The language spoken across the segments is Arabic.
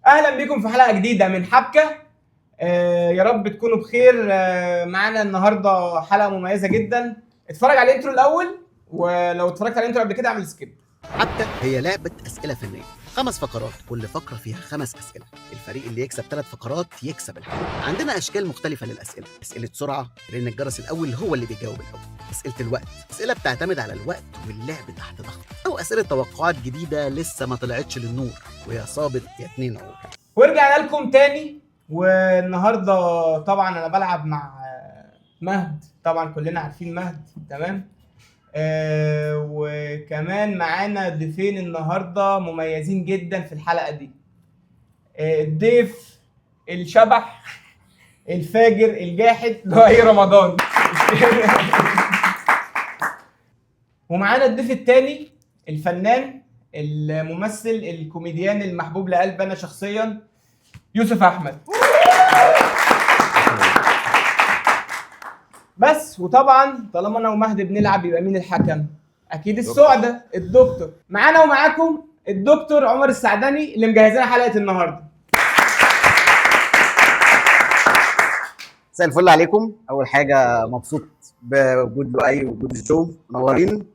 اهلا بكم في حلقه جديده من حبكه. يا رب تكونوا بخير. معانا النهارده حلقه مميزه جدا. اتفرج على الانترو الاول، ولو اتفرجت على الانترو قبل كده اعمل سكيب. حبكة هي لعبة أسئلة فنية، 5 فقرات، كل فقرة فيها 5 أسئلة. الفريق اللي يكسب 3 فقرات يكسب الحلقة. عندنا أشكال مختلفة للأسئلة، أسئلة سرعة، لأن الجرس الأول هو اللي بيجاوب الأول. أسئلة الوقت، أسئلة بتعتمد على الوقت واللعب تحت ضغط. أو أسئلة توقعات جديدة لسه ما طلعتش للنور، ويا صابت يا 2 عور. ورجعنا لكم تاني، والنهارده طبعا انا بلعب مع مهد. طبعا كلنا عارفين مهد، تمام. وكمان معانا ضيفين النهارده مميزين جدا في الحلقه دي. الضيف الشبح الفاجر الجاحد لؤي رمضان. ومعانا الضيف الثاني الفنان الممثل الكوميديان المحبوب لقلبي انا شخصيا، يوسف احمد. بس وطبعا طالما انا ومهد بنلعب يبقى مين الحكم؟ اكيد السعده الدكتور. معانا ومعاكم الدكتور عمر السعدني اللي مجهز لنا حلقه النهارده. مساء الفل عليكم. أول حاجة مبسوط بوجود لؤي ووجود الشو، منورين.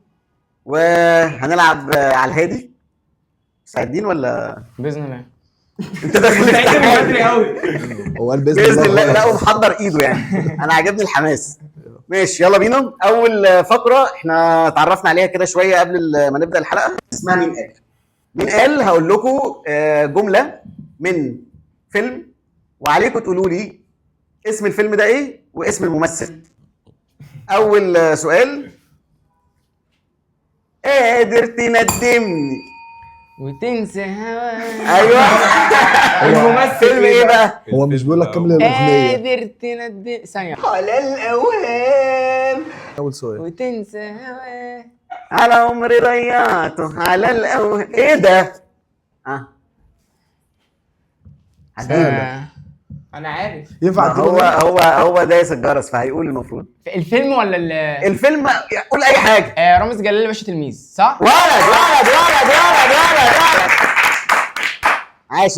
وهنلعب على الهادي. مستعدين ولا؟ باذن الله. انت داخل من بدري قوي. هو قال باذن الله. لا ومحضر ايده يعني. انا عجبني الحماس. ماشي يلا بينا. اول فقره احنا اتعرفنا عليها كده شويه قبل ما نبدا الحلقه، اسمها مين قال. مين قال هقول لكم جمله من فيلم، وعليكم تقولوا لي اسم الفيلم ده ايه واسم الممثل. اول سؤال، قادر تندمني وتنسى هواك. ايوه. الممثل فيلم ايه بقى؟ هو مش بيقول لك كامل الاغنيه؟ قادر تندم ثانيه على الاوهام اول سؤال. وتنسى هواك. على عمري ضيعته على الاوهام. ايه ده؟ انا عارف. ينفع هو دايس الجرس فهيقول المفروض. الفيلم ولا الفيلم؟ قول اي حاجه. رامز جلال باشا تلميذ، صح؟ ولد. عاش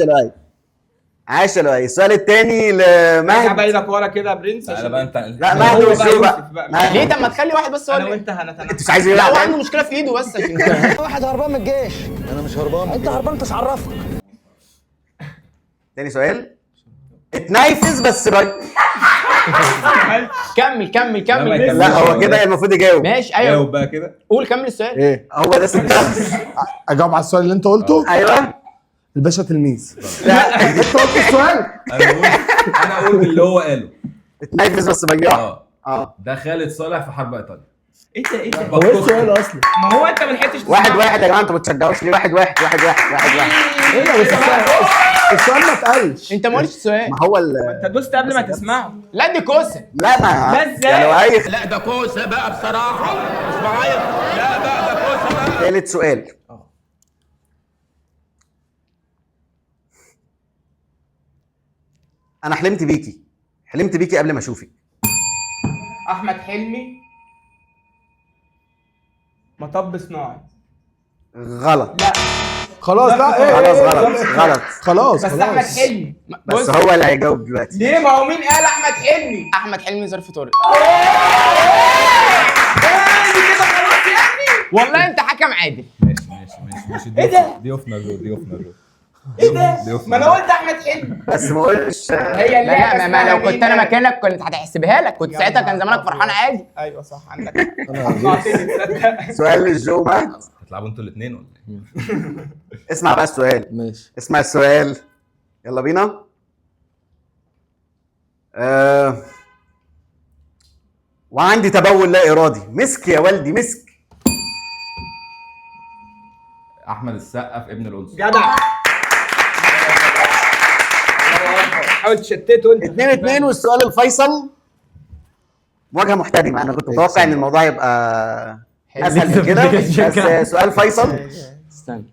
يا لؤي. السؤال الثاني لمهد. ارجع ايدك ورا كده يا برنس. لا بقى انت. لا مهد والشو بقى. ليه؟ طب ما تخلي واحد بس هو انا اللي انت انت مش عايز لا، يلعب؟ هو عنده مشكله في ايده بس عشان واحد هربان من الجيش. انا مش هربان. انت هربان، انت عرفك. تاني سؤال، اتنيفز بس كمل لا هو كده المفروض يجاوب. ماشي. جاوب ايوه بقى كده. قول كمل السؤال. ايه؟ هو ده اجاوب على السؤال اللي انت قلته؟ ايوه. الباشا تلميذ. لا انت قلت السؤال؟ انا اقول اللي هو قاله. اتنيفز بس بجاوب. ده خالد صالح في حرب ايطاليا. ايه ده؟ هو ايه السؤال اصلا؟ ما هو انت ما لحقتش 1-1 يا جماعه. انتوا ما بتشجعوش ليه؟ 1-1. ايه ده؟ بس السؤال ما اتقالش. انت ما قلتش السؤال. ما هو انت دوست قبل ما تسمعه. لا دي كوسه. لا ما لا ازاي؟ يا لؤي. لا ده كوسه بقى بصراحه، مش معايا. لا بقى ده كوسه بقى. ثالث سؤال، انا حلمت بيكي قبل ما اشوفك. احمد حلمي مطب صناعي. غلط. لا خلاص. لا ايه؟ خلاص. بس احمد حلمي. بس هو اللي هيجاوب دلوقتي. ليه؟ ما هو مين قال احمد حلمي؟ احمد حلمي ظرف طارق. كده خلاص يعني. والله انت حكم عادل. ماشي. ايه ده؟ ضيوفنا دول. ايه ده؟ ما انا قلت احمد حلمي. بس ما قلتش. هي اللي لا ما لو كنت انا مكانك كنت هتحسبها لك، كنت ساعتها كان زمانك فرحان عادي. ايوه صح، عندك حق. سؤال للجو مهد. هتلعبوا انتوا الاثنين ولا ايه؟ اسمع بقى السؤال. ماشي. اسمع السؤال. يلا بينا. وعندي تبول لا ارادي. مسك يا والدي مسك. احمد السقا في ابن الانثى. جدع. حاول تشتته انت. 2-2. والسؤال الفيصل، مواجهه محتدمه. انا كنت متوقع ان الموضوع يبقى اسهل من كده، بس سؤال فيصل. استنى.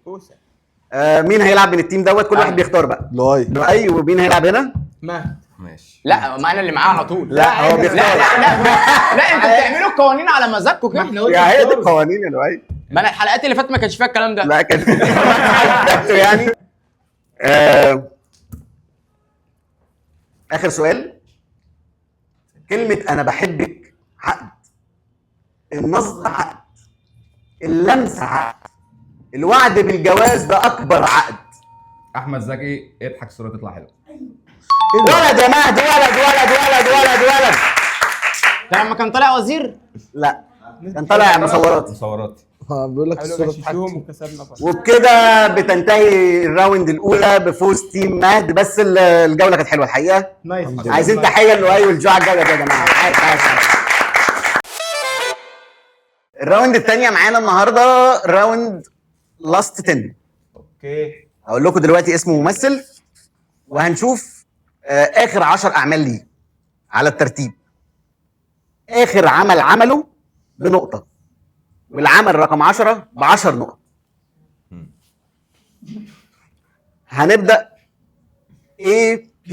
مين هيلعب من التيم دوت؟ كل واحد بيختار بقى. لؤي. ومين هيلعب هنا؟ ماشي. لا ما انا اللي معاه على طول. لا هو بيختار. لا انتوا بتعملوا القوانين على مزاجكم كده. يا هي دي القوانين يا لؤي. ما انا الحلقات اللي فاتت ما كانش فيها الكلام ده. لا كان يعني اخر سؤال. كلمة انا بحبك عقد، النظرة عقد، اللمسة عقد، الوعد بالجواز ده اكبر عقد. احمد زكي اضحك الصوره تطلع حلوه. ولد يا مهدي، ولد ولد ولد ولد ولد. ده لما كان طالع وزير. لا كان طالع مصورات. مصورات. بيقول لك قالوا الصوره غششوهم بتاعتي. وكسبنا فرق. وبكده بتنتهي الراوند الاولى بفوز تيم مهد، بس الجوله كانت حلوه الحقيقه. نايس. عايزين تحيه لؤي والجوع الجوله دي يا جماعه. الراوند الثانيه معانا النهارده راوند لاست 10. اوكي. هقول لكم دلوقتي اسم ممثل وهنشوف اخر 10 اعمال ليه على الترتيب. اخر عمل عمله بنقطه، والعمل رقم 10 ب10 نقط. هنبدا A B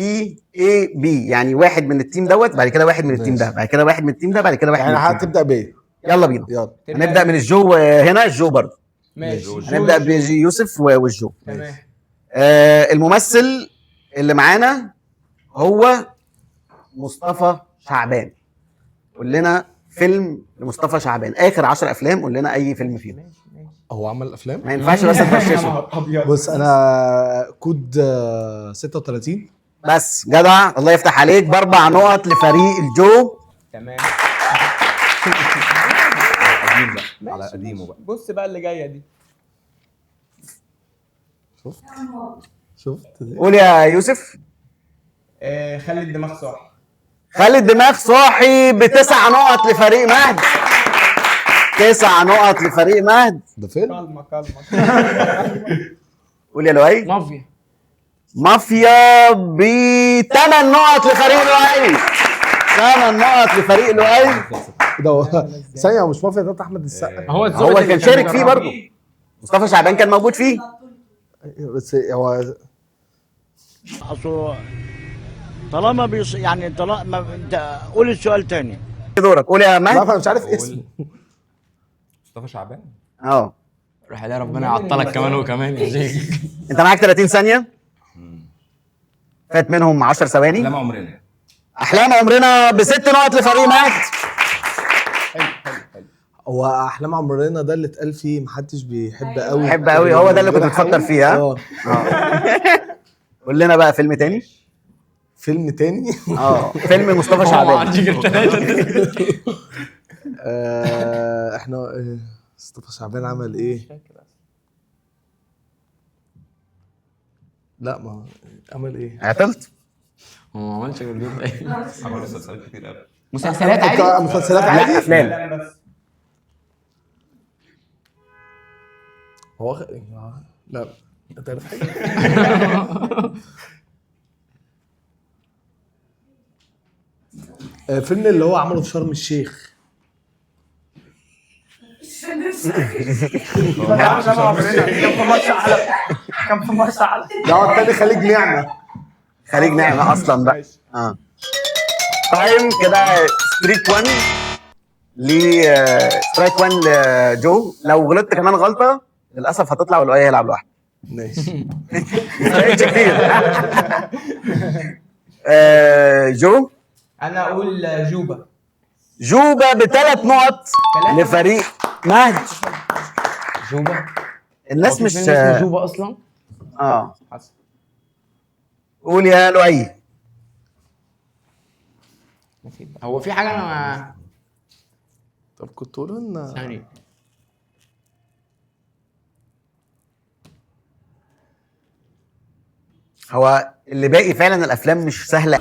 A B، يعني واحد من التيم دوت، بعد كده واحد من التيم ده، بعد كده واحد من التيم ده، بعد كده واحد من يعني التيم ده. هتبدا بايه؟ يلا بينا. يلا هنبدا من الجو هنا، الجو برضه. ماشي. هنبدا بيوسف والجو. تمام. الممثل اللي معانا هو مصطفى شعبان. قول لنا فيلم لمصطفى شعبان، اخر 10 افلام قول لنا اي فيلم فيهم. هو عمل افلام؟ ما ينفعش بس تغششه. بص انا كود 36. بس جدع، الله يفتح عليك، ب4 نقط لفريق الجو. تمام. قديم بقى، على قديمه بقى. بص بقى اللي جايه دي. شفت قول يا يوسف. خلي الدماغ صاحي. خلي الدماغ صاحي ب9 نقط لفريق مهد. 9 نقط لفريق مهد. ده فيلم؟ كلمه. قول يا لؤي. مافيا. مافيا ب8 نقط لفريق لؤي. 8 نقط لفريق لؤي. ده هو ثانيه، هو مش مافيا ده احمد السقا؟ هو هو كان شارك فيه برضه. مصطفى شعبان كان موجود فيه. بس هو اصل طالما يعني طالما انت قول السؤال تاني. دورك. قول يا لا مهد. انا مش عارف اسمه. مصطفى شعبان. روح يا ربنا يعطلك كمان وكمان يا شيخ. انت معاك 30 ثانيه، فات منهم 10 ثواني. احلام عمرنا. احلام عمرنا ب6 نقط لفريق مهد. هو احلام عمرنا ده اللي اتقال فيه محدش بيحب قوي. بحب قوي، هو ده اللي كنت بتفكر فيه. ها قول لنا بقى فيلم تاني. فيلم تاني. فيلم مصطفى شعبان. احنا مصطفى شعبان عمل ايه؟ لا ما عمل ايه؟ عطلت. هو ما عملش غير دول. عمل مسلسلات كتير قوي. مسلسلات عادي. مسلسلات لا عادي؟ افلام. هو لا انت عارف حاجه؟ فيلم اللي هو عمله في شرم الشيخ. كان في مرسى علم. ده هو التاني خليج نعمة. خليج نعمة اصلا بقى. تايم كده. ستريك 1 سترايك 1 لجو. لو غلطت كمان غلطة للأسف هتطلع واللؤي هيلعب لوحده. ماشي. ما كتير. جو. انا اقول جوبا. جوبا ب3 نقط لفريق مهد. جوبا. الناس مش اسمه جوبا اصلا. حصل. قول يا لؤي. هو في حاجه انا طب كنت تقولوا لنا ثاني. هو اللي باقي فعلا الافلام مش سهله.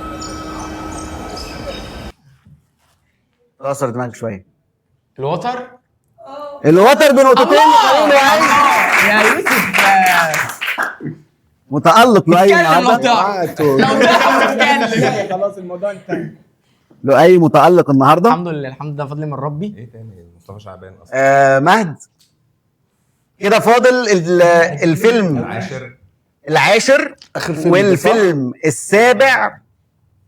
كسر دماغك شويه. الوتر. الوتر بنقطتين. يا يوسف متألق لؤي اتكلم النهارده. لو اتكلم. خلاص الموضوع انتهى. لؤي متألق النهارده. الحمد لله، الحمد لله، فضل من ربي. ايه تاني مصطفى شعبان اصلا؟ مهد كده فاضل الفيلم العاشر اخر فيلم والفيلم السابع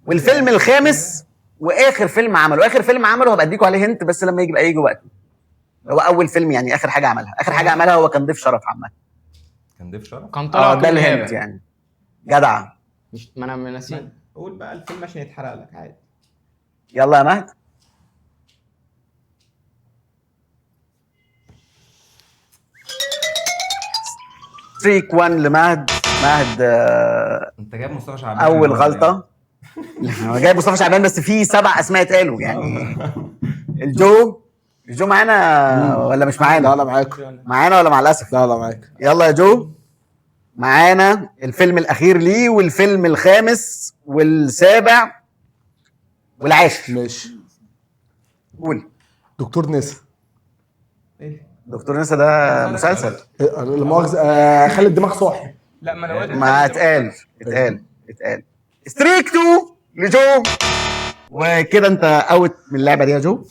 والفيلم الخامس واخر فيلم عمله. اخر فيلم عمله هبقى اديكوا عليه هنت بس لما يجي بقى يجي وقت. هو اول فيلم يعني اخر حاجه عملها هو كان ضيف شرف عامه. كان ضيف شرف. كان طالع ده الهند كلاب. يعني. جدع. مش ما انا ناسيه. قول بقى الفيلم عشان يتحرق لك عادي. يلا يا مهد. ستريك 1 لمهد. مهد انت جايب مصطفى شعبان اول غلطه. هو جايب مصطفى شعبان بس في 7 اسماء اتقالوا يعني. الجو معانا ولا مش معانا؟ لا لا معاكم. معانا ولا مع الاسف؟ لا لا معاك. يلا يا جو. معانا الفيلم الاخير ليه والفيلم الخامس والسابع والعاشر. ماشي. قول. دكتور نسا. ايه؟ دكتور نسا ده مسلسل. لا مؤاخذة خلي الدماغ صاحي. لا ما انا قلت ما اتقال. ستريك 2 لجو. وكده انت اوت من اللعبه دي يا جو.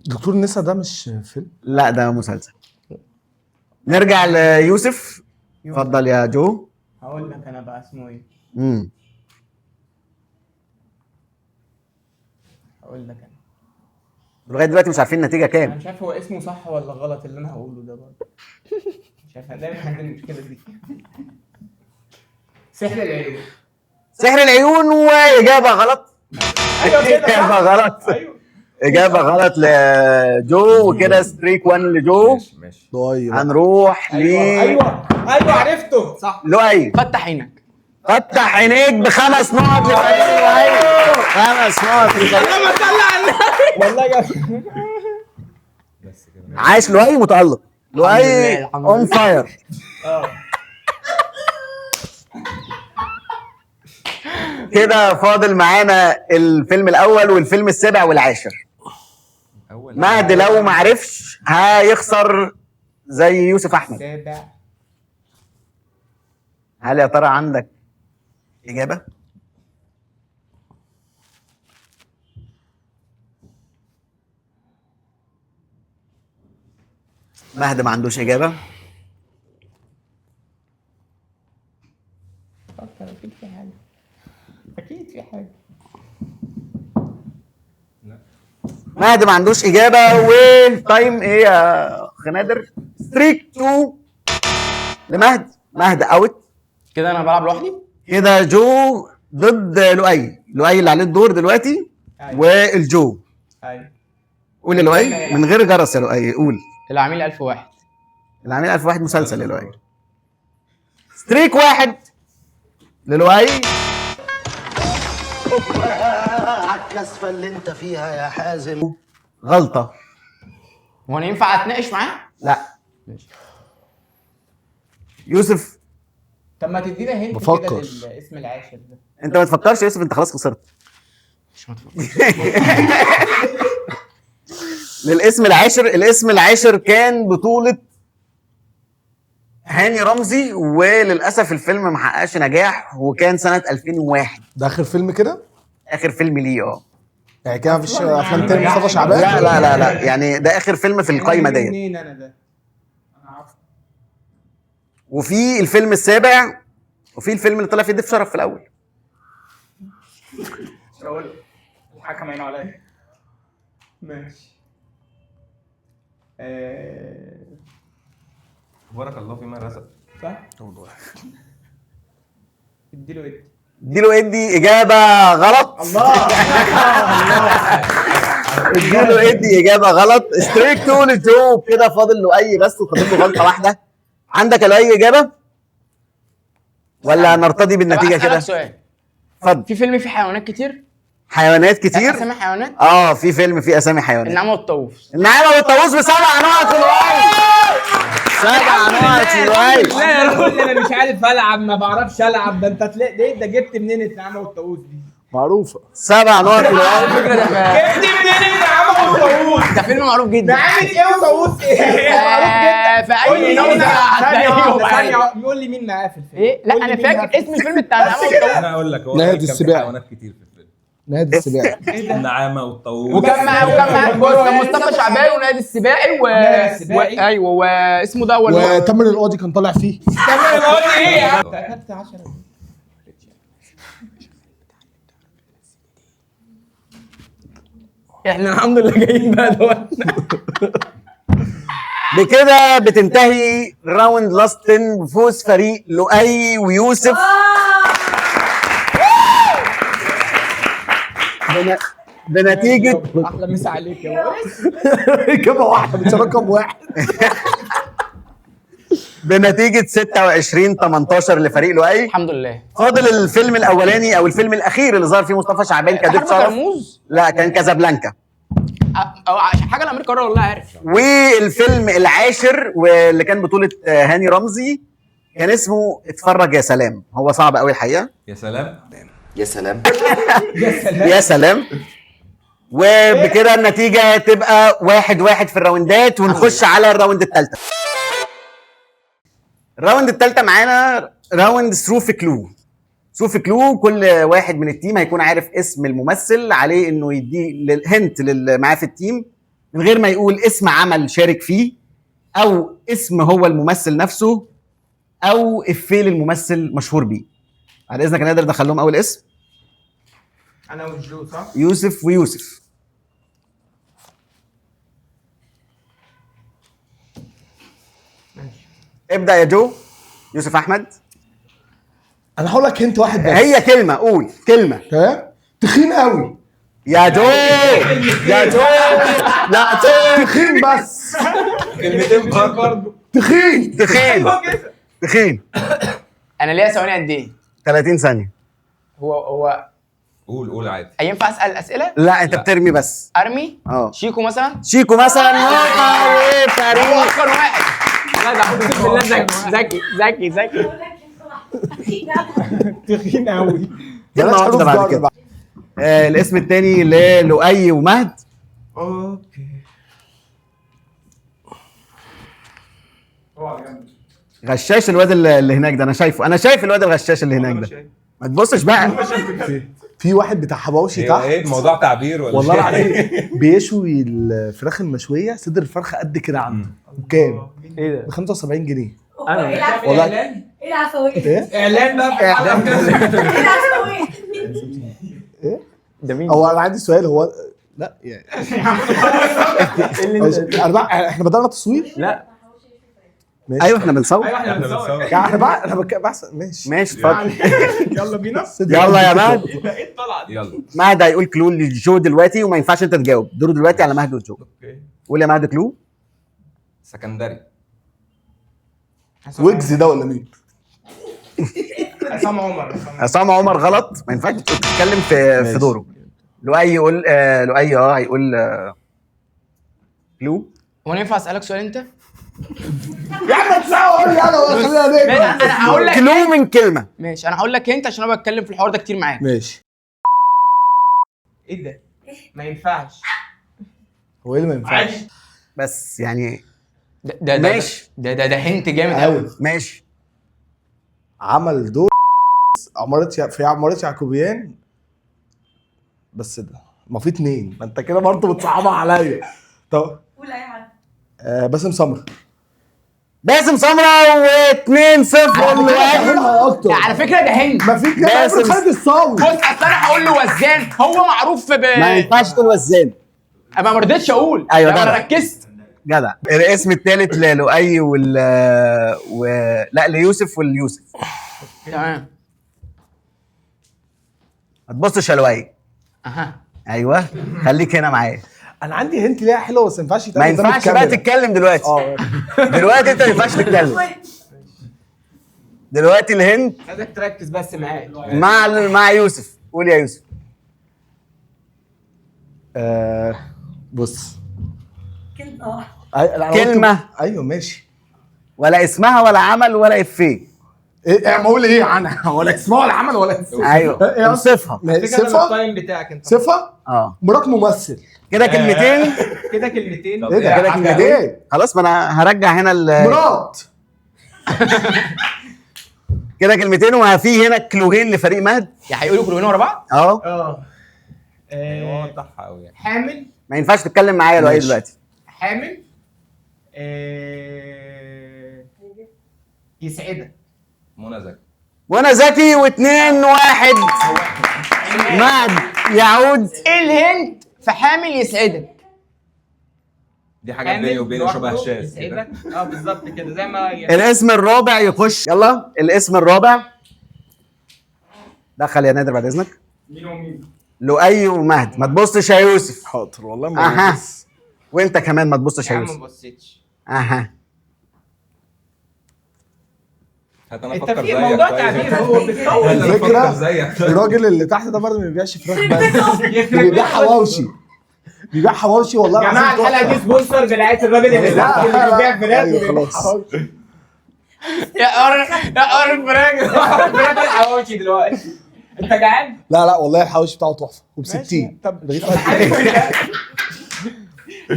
دكتور نسا ده مش فيلم؟ لا ده مسلسل. نرجع ليوسف. اتفضل يا جو. هقول لك انا بقى اسمه ايه. هقول لك انا لغايه دلوقتي مش عارفين النتيجه انا كام. مش عارف هو اسمه صح ولا غلط اللي انا هقوله ده برضه. مش عارف دايما عندي المشكله دي. سحر العيون. سحر العيون واجابه غلط. ايوه كده اجابه غلط. ايوه اجابه غلط لجو. وكده ستريك 1 لجو. ماشي. ضايع. هنروح ل ايوه عرفته صح. لؤي. فتح عينك. فتح عينيك ب5 نقط لفريق لؤي. 5 نقط لفريق. اللهم صل على النبي. والله جاب. بس كده. عايش لؤي متألق. لؤي الحمد اون فاير. كده فاضل معانا الفيلم الاول والفيلم السابع والعاشر. اول مهد لو ما عرفش هيخسر زي يوسف احمد. سابع. هل يا ترى عندك اجابه؟ مهد ما عندوش اجابه. فكر اكيد في حاجه. اكيد في حاجه. مهد ما عندوش اجابه. وتايم ايه يا خنادر؟ ستريك 2 لمهد. مهد اوت. كده انا بلعب لوحدي. كده جو ضد لؤي اللي عليه الدور دلوقتي. أيوة. والجو. ايوه قول يا لؤي من غير جرس يا لؤي. قول. العميل 1001. العميل 1001 مسلسل يا لؤي. ستريك 1 للؤي. الكسفة اللي انت فيها يا حازم. غلطة. هو انا ينفع اتناقش معاه؟ لا. يوسف. طب ما تدينا هنت بفكر. كده للاسم العاشر ده. انت ما تفكرش يا يوسف، انت خلاص خسرت. مش متفق. للاسم العاشر. الاسم العاشر كان بطولة هاني رمزي، وللاسف الفيلم ما حققش نجاح وكان سنة 2001. ده اخر فيلم كده؟ اخر فيلم ليه. يعني كده مفيش افلام تاني مصطفى شعبان؟ لا لا لا لا يعني ده اخر فيلم في القايمة ديت. منين انا ده؟ انا عارفه. وفي الفيلم السابع وفي الفيلم اللي طلع فيه ضيف شرف في الاول. مش هقول الحكم عينه عليا. ماشي. بارك الله فيما رزق. صح؟ اديله ايه؟ اديله ادي اجابه غلط. الله اديله ادي اجابه غلط. ستريك 2 لجو. كده فاضل له اي بس وفاضل له غلطه واحده. عندك يا اي اجابه ولا نرتضي بالنتيجه كده؟ سؤال. اتفضل. في فيلم فيه حيوانات كتير؟ حيوانات كتير. اسامي حيوانات؟ في فيلم فيه اسامي حيوانات. النعامه والطاووس. النعامه والطاووس ب7 نقط لؤي. 7 نقط لؤي. لا يا راجل انا مش عارف العب، ما بعرفش العب. ده انت تلاقي ليه ده جبت منين النعامه والطاووس دي؟ معروفه. 7 نقط لؤي. جبت منين النعامه والطاووس؟ ده فيلم معروف جدا. نعامه ايه وطاووس ايه؟ معروف جدا. في اي نوزه هتلاقيه. ثانيه يقول لي مين معاه في الفيلم. ايه؟ لا قول لي انا مين فاكر معاه في اسم الفيلم بتاع النعامه والطاووس. انا اقول لك هو نهاية كان في السباع. حيوانات كتير في الفيلم. نادي السباع. النعامه والطاووس. وكان معاه كان مصطفى شعبان ونادي السباعي نادي السباعي. ايوه واسمه ده ولا وتامر القاضي كان طالع فيه. كمل قول لي ايه يا عم؟ انت اخدت 10. احنا الحمد لله جايين بقى دلوقتي. بكده بتنتهي راوند لاست 10 بفوز فريق لؤي ويوسف بنتيجة احلى مسا عليك يا باشا. اجابه واحده مش رقم واحد. بنتيجة 26-18 لفريق لؤي. الحمد لله. فاضل الفيلم الاولاني او الفيلم الاخير اللي ظهر فيه مصطفى شعبان كضيف حرب شرف. كرموز. لا كان كازابلانكا. او عشان حاجه الامريكا والله عارف. والفيلم العاشر واللي كان بطولة هاني رمزي كان اسمه اتفرج يا سلام. هو صعب قوي الحقيقة. يا سلام. يا سلام. يا سلام. وبكده النتيجة تبقى 1-1 في الراوندات ونخش على الراوند الثالثة. الراوند الثالثة معانا راوند ثرو في كلو. ثرو في كلو كل واحد من التيم هيكون عارف اسم الممثل، عليه انه يدي هنت اللي معاه في التيم من غير ما يقول اسم عمل شارك فيه او اسم هو الممثل نفسه او افيه للممثل مشهور بيه. على اذنك نقدر ندخل لهم اول اسم. انا والجو صح؟ يوسف ويوسف. ماشي. ابدأ يا جو. يوسف احمد. انا هقول لك انت واحد بس. هي كلمة، قول كلمة. تمام. تخين قوي. يا جو. يا جو. لا تخين بس. كلمتين برضه. تخين. تخين. تخين. انا ليا ثواني قد ايه؟ 30 ثانية. هو قول عادي. ينفع اسال اسئله؟ لا انت بترمي بس. ارمي؟ اه. شيكو مثلا؟ شيكو مثلا. هو فريق. اكتر واحد. لا ده اقسم بالله ذكي. تخين قوي. كلمة بلاش واحدة حروف بعد جر كده. بقى. الاسم التاني للؤي ومهد. اوكي. اوعى جنبي. غشاش الواد اللي هناك ده، انا شايفه، انا شايف الواد الغشاش اللي هناك ده. ما تبصش بقى. في واحد بتاع حواوشي تحت. ايه الموضوع تعبير ولا والله شيء؟ العظيم بيشوي الفراخ المشويه، صدر الفرخه قد كده عنده. بكام؟ ايه ده؟ ب 75 جنيه. انا والله. اعلان؟ ايه العفويه؟ ايه؟ اعلان بقى في اعلان. ايه العفويه؟ ايه؟ ده مين؟ هو انا عندي سؤال. هو لا يعني انا بقى احنا بدأنا تصوير؟ لا ماشي. ايوه احنا بنصور. ايوه احنا بنصور. يعني احنا بقى انا بحسن. ماشي. ماشي اتفضل. يلا بينا. يلا يا مهد. ايه الطلعه دي؟ يلا. مهد هيقول كلو للجو دلوقتي وما ينفعش انت تجاوب، دوره دلوقتي على مهد والجو. اوكي. قول يا مهد كلو. سكندري. ويجز ده ولا مين؟ عصام عمر. عصام عمر غلط، ما ينفعش تتكلم في دوره. لؤي يقول لؤي هيقول كلو. هو ينفع اسالك سؤال انت؟ يا عم تساوي يلا خلينا نقرا. انا هقول لك كلو من كلمه. ماشي، انا هقول لك انت عشان انا بتكلم في الحوار ده كتير معاك. ماشي. ايه ده؟ ما ينفعش. هو ايه اللي ما ينفعش؟ بس يعني ده ماشي. ده هنت جامد قوي. قوي. ماشي. عمل دور في عمارة يعقوبيان. بس ده ما في اتنين، ما انت كده برضه بتصعبها عليا. طب قول اي حاجه. باسم سمرة. باسم سمرة و2-0 اكتر. على فكره ده هنت. ما في كده باسم خالد الصاوي. بص اصل انا هقول له وزان، هو معروف ما ينفعش تقول وزان. ما رضيتش اقول. أيوة لما جدع. انا ركزت. جدع. الاسم الثالث للؤي لا ليوسف واليوسف. تمام. ما تبصش يا لؤي. اها. ايوه خليك هنا معايا. انا عندي هنت ليها حلوه بس ما ينفعش ما يتقال قدام ينفعش بقى الكاميرا. تتكلم دلوقتي. دلوقتي انت ما ينفعش تتكلم. دلوقتي الهند عايزك تركز بس معايا. مع يوسف. قول يا يوسف. بص. كلمه كلمة. ايوه ماشي. ولا اسمها ولا عمل ولا افيه. ايه ما اقول ايه عنها ولا اسمها ولا عمل ولا اسمها. ايوه اوصفها. صفه. التايم بتاعك انت. صفه. مرات ممثل. كده كلمتين. كده كلمتين. ايه ده؟ كده كلمتين. خلاص ما انا هرجع هنا مرات. كده كلمتين وفي هنا كلوهين لفريق مهد. يا هيقولوا كلهم ورا بعض؟ واضحه قوي يعني. حامل. ما ينفعش تتكلم معايا لؤي دلوقتي. حامل. يسعدك. منى زكي. وانا زكي و2-1. مهد يعود. ايه الهنت في حامل يسعدك؟ دي حاجه بيني وبينه شبه لوحده هشاس كده. يسعدك. بالظبط كده زي ما الاسم الرابع يخش. يلا الاسم الرابع دخل يا نادر بعد اذنك. مين ومين؟ لؤي ومهد. ما تبصش يا يوسف. حاضر والله ما اها ببص. وانت كمان ما تبصش يا يا عم ما يوسف. بصيتش. اها هات انا انت افكر في زيك. موضوع طيب. تعبير هو هات بتطول. انا الفكرة افكر زيك. الراجل اللي تحت ده برضه ما بيبيعش فراخ بس بيبيع حواوشي. بيبيع حواوشي والله يا جماعه العظيم الحلقه دي تحفة. سبونسر برعايه الراجل اللي تحت اللي بيبيع فراخ أيوة وبيبيع خلاص. حواوشي. يا قرن فراخ فراخ الحواوشي دلوقتي. انت جعان؟ لا والله الحواوشي بتاعه تحفه ماشي. وب60. طب رغيف قد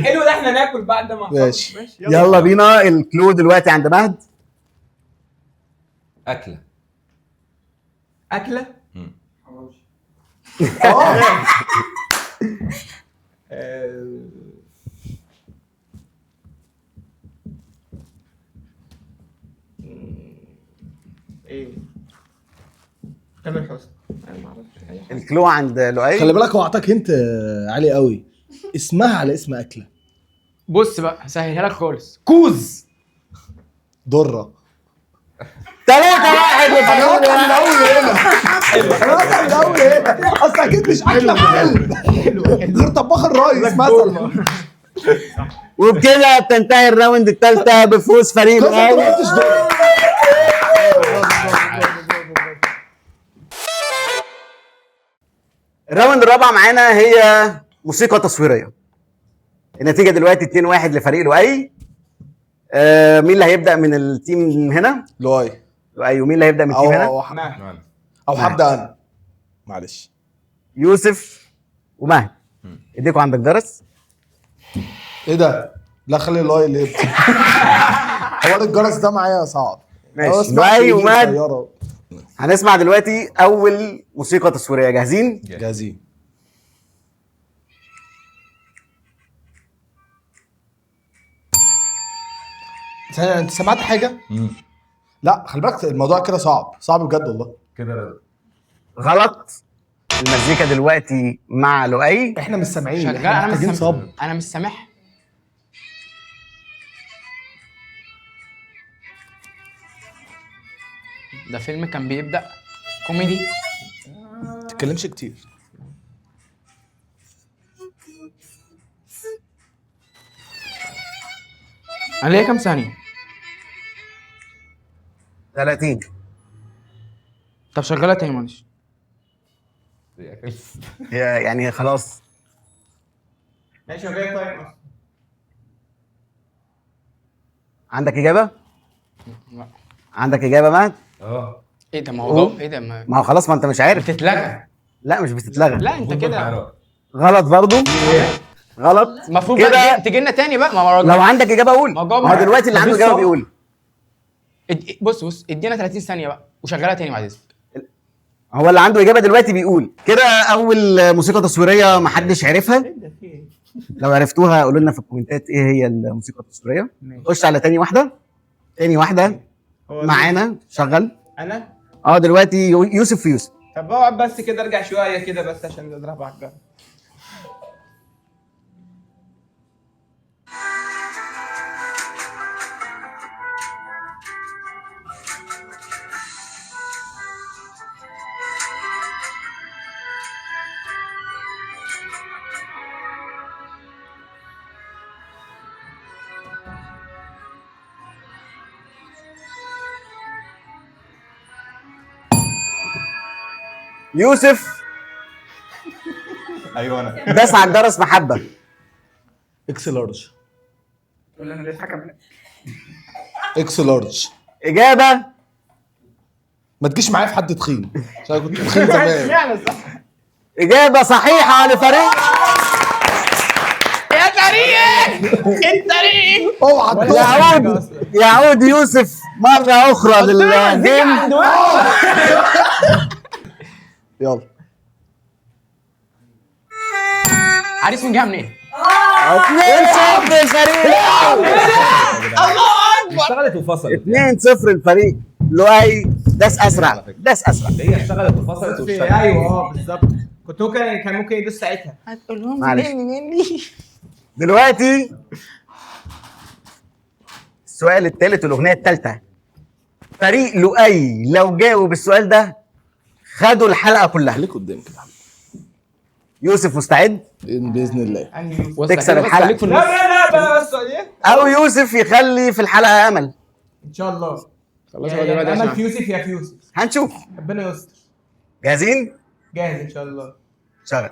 حلو ده احنا ناكل بعد ما ماشي. يلا بينا. الكلو دلوقتي عند مهد. اكله. اكله؟ مم. ايه تامر حسني. انا ما اعرفش. الكلو عند لؤي. خلي بالك هو اعطاك انت عالي قوي. اسمها على اسم اكله. بص بقى هسهلها لك خالص. كوز. ضره. 3-1 انا واقع من اول هنا. انا واقع من اول هنا. اصل اكيد مش اكله بقلب. غير طباخ الريس مثلا. وبكده بتنتهي الراوند الثالثه بفوز فريق كويس انت ما لؤي. قلتش ضره. الراوند الرابع معانا هي موسيقى تصويريه. النتيجه دلوقتي 2-1 لفريق لؤي. مين اللي هيبدا من التيم هنا؟ لؤي. لؤي. ومين اللي هيبدا من التيم هنا؟ نعم. او هبدا انا. معلش. يوسف ومهد. ايديكوا عند الجرس. ايه ده؟ لا خلي لؤي اللي يبدا. حوار الجرس ده معايا صعب. ماشي. هو اسمع لؤي في ومهد. طيارة. هنسمع دلوقتي اول موسيقى تصويريه. جاهزين؟ جاهزين. انت سمعت حاجه؟ لا خلي بالك الموضوع كده صعب بجد والله. كده غلط. المزيكا دلوقتي مع لؤي. احنا مش سامعين. شغال. احنا انا مش محتاجين سامح. صبر. انا مش سامح. ده فيلم كان بيبدأ كوميدي. ما تتكلمش كتير. انا ليا كام ثانية؟ 30. طب شغالها تاني معلش. هي يعني خلاص. ماشي. هو جاي طيب اصلا. عندك اجابه؟ لا. عندك اجابه مهد؟ ايه ده موضوع؟ ايه ده ما هو خلاص ما انت مش عارف. بتتلغى. لا مش بتتلغى. لا انت كده غلط برضو. غلط. المفروض كده بقى تجي لنا تاني بقى. ما هو لو عندك اجابه قول. ما هو ما هو دلوقتي اللي عنده مفيش اجابه صبر. بيقول. بص ادينا 30 ثانية بقى وشغلها تاني بعد اذنك. هو اللي عنده اجابه دلوقتي بيقول. كده اول موسيقى تصويريه ما حدش عرفها. لو عرفتوها قولوا لنا في الكومنتات ايه هي الموسيقى التصويريه. خش على تاني واحده. تاني واحده معانا. شغل. انا دلوقتي يوسف في يوسف. طب اقعد بس كده ارجع شويه كده بس عشان اضرب على الجرس. يوسف ايوه انا. داس على الجرس محبه. اكس لارج. ولا انا اللي اتحكم. اكس لارج. اجابه. ما تجيش معايا في حد تخين عشان كنت تخين زمان. يعني صح. اجابه صحيحه لفريق. يا طريق الطريق. اوعى يعود يوسف مره اخرى للجيم. يلا. عريس من جهه منين؟ 2-0 الفريق. اشتغلت وفصلت. 2-0 الفريق. لؤي داس اسرع. داس اسرع. هي اشتغلت وفصلت واشتغلت. ايوه بالظبط. كنت ممكن كان ممكن يدوس ساعتها. معلش. دلوقتي السؤال الثالث والاغنيه الثالثه. فريق لؤي لو جاوب السؤال ده خدوا الحلقه كلها. خليك قدام كده. يوسف مستعد؟ باذن الله. تكسب الحلقه. لا لا لا بس ايه؟ او يوسف يخلي في الحلقه امل. ان شاء الله. خلاص يا هو دلوقتي امل عشان في يوسف يا في يوسف. هنشوف. ربنا يستر. جاهزين؟ جاهز ان شاء الله. شغل.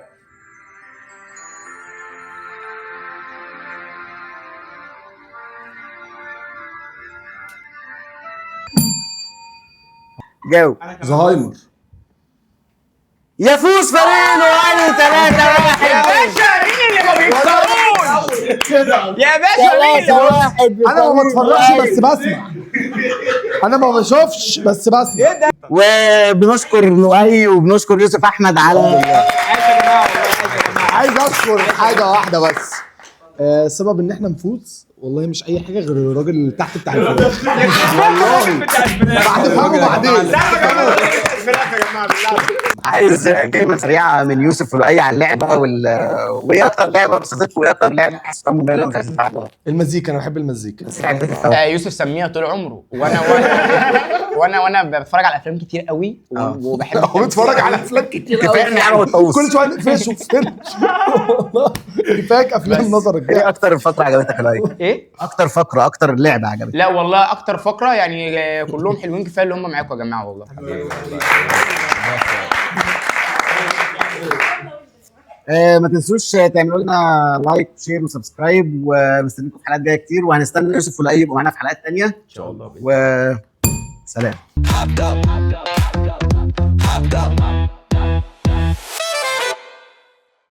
جاوب. زهايمر. يفوز فريق لؤي 3-1. يا باشا مين اللي ما بيكسبوش؟ يا باشا مين اللي 3-1. انا ما بتفرجش بس بسمع. انا ما بشوفش بس بسمع. وبنشكر لؤي وبنشكر يوسف احمد على عايز اشكر حاجه واحده بس. سبب ان احنا نفوز والله مش اي حاجه غير الراجل اللي تحت بتاع الفوز. والله بعد فهمه بعدين. عايز كلمه سريعه من يوسف ولؤي على اللعبه وايه اكتر لعبه بسطتكم وايه اكتر لعبه حسيتها ممله ومش عايزين تلعبوها؟ المزيكا انا بحب المزيكا. يوسف سميها طول عمره وانا بتفرج على افلام كتير قوي وبحب هو بيتفرج على افلام كتير قوي. كفايه انا والطاووس كل شويه نقفش وفرش. كفاك افلام نظر الجاي. ايه اكتر فقره عجبتك يا لؤي؟ ايه؟ اكتر فقره اكتر لعبه عجبتك؟ لا والله اكتر فقره يعني كلهم حلوين كفايه اللي هم معاكم يا جماعه والله. ما تنسوش تعملوا لنا لايك وشير وسبسكرايب ومستنيكم في حلقات جايه كتير وهنستنى يوسف ولؤي يبقوا معانا في حلقات تانيه ان شاء الله. وسلام.